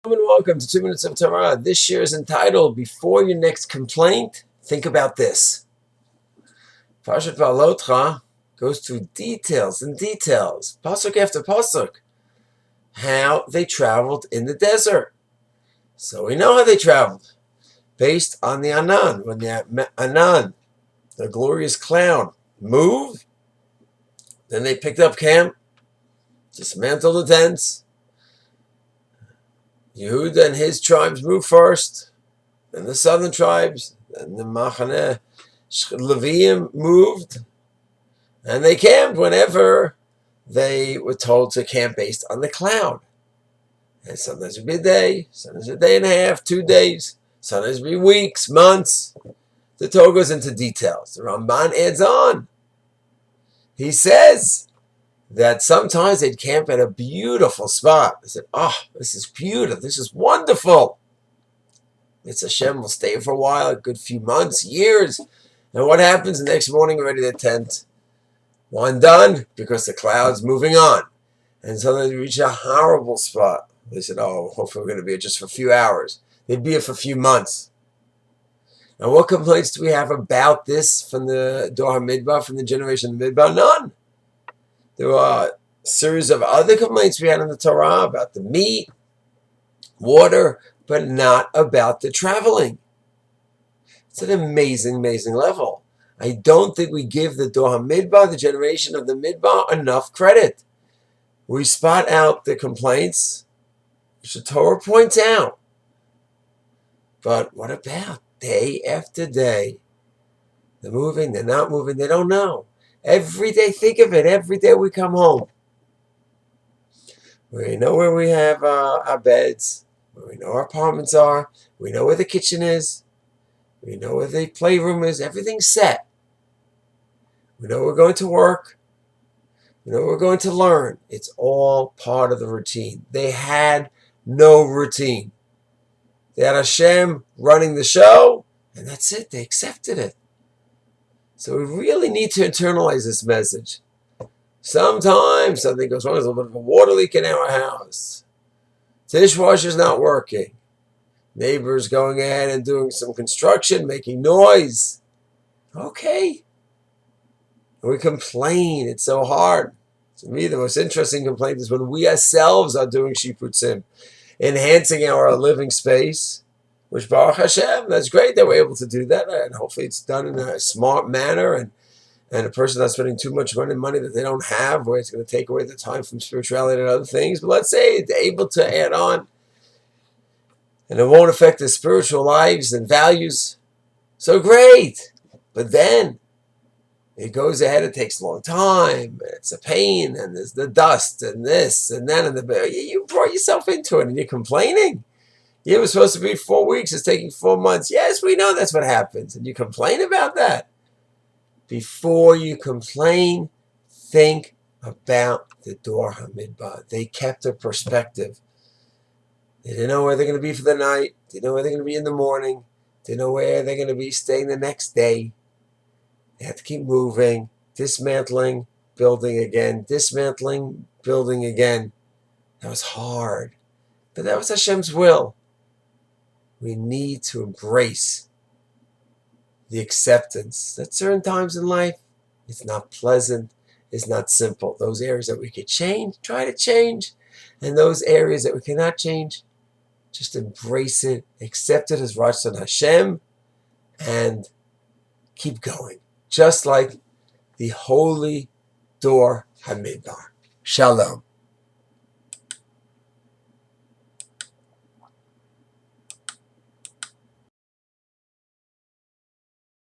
And welcome to 2 Minutes of Torah. This year is entitled, Before Your Next Complaint, Think About This. Parshat Va'alotcha goes through details and details, pasuk after pasuk, how they traveled in the desert. So we know how they traveled, based on the Anan. When the Anan, the glorious cloud, moved, then they picked up camp, dismantled the tents. Yehuda and his tribes moved first, then the southern tribes, then the Machaneh Leviim moved, and they camped whenever they were told to camp based on the cloud. And sometimes it would be a day, sometimes a day and a half, 2 days, sometimes it would be weeks, months. The Torah goes into details. The Ramban adds on. He says that sometimes they'd camp at a beautiful spot. They said, oh, this is beautiful, this is wonderful. It's Hashem will stay for a while, a good few months, years. And what happens the next morning, ready to tent? One done, because the cloud's moving on. And so they reach a horrible spot. They said, oh, hopefully we're going to be here just for a few hours. They'd be here for a few months. And what complaints do we have about this from the Dor HaMidbar, from the generation of the Midbar? None. There are a series of other complaints we had in the Torah about the meat, water, but not about the traveling. It's an amazing, amazing level. I don't think we give the Dor HaMidbar, the generation of the Midbar, enough credit. We spot out the complaints, which the Torah points out. But what about day after day? They're moving, they're not moving, they don't know. Every day, think of it, every day we come home. We know where we have our beds, where we know our apartments are, we know where the kitchen is, we know where the playroom is, everything's set. We know we're going to work, we know we're going to learn. It's all part of the routine. They had no routine. They had Hashem running the show, and that's it, they accepted it. So we really need to internalize this message. Sometimes something goes wrong. There's a little bit of a water leak in our house. Dishwasher's not working. Neighbors going ahead and doing some construction, making noise. Okay. And we complain. It's so hard. To me, the most interesting complaint is when we ourselves are doing shiputzim, enhancing our living space. Which, Baruch Hashem, that's great that we're able to do that, and hopefully it's done in a smart manner, and a person not spending too much money that they don't have, where it's going to take away the time from spirituality and other things. But let's say they're able to add on, and it won't affect their spiritual lives and values. So great. But then it goes ahead, it takes a long time, and it's a pain, and there's the dust, and this, and then, and you brought yourself into it, and you're complaining. It was supposed to be 4 weeks. It's taking 4 months. Yes, we know that's what happens. And you complain about that. Before you complain, think about the Dor HaMidbar. They kept a perspective. They didn't know where they're going to be for the night. They didn't know where they're going to be in the morning. They didn't know where they're going to be staying the next day. They had to keep moving, dismantling, building again, dismantling, building again. That was hard. But that was Hashem's will. We need to embrace the acceptance that certain times in life, it's not pleasant, it's not simple. Those areas that we could change, try to change. And those areas that we cannot change, just embrace it, accept it as Ratzon Hashem, and keep going. Just like the holy Dor HaMidbar. Shalom.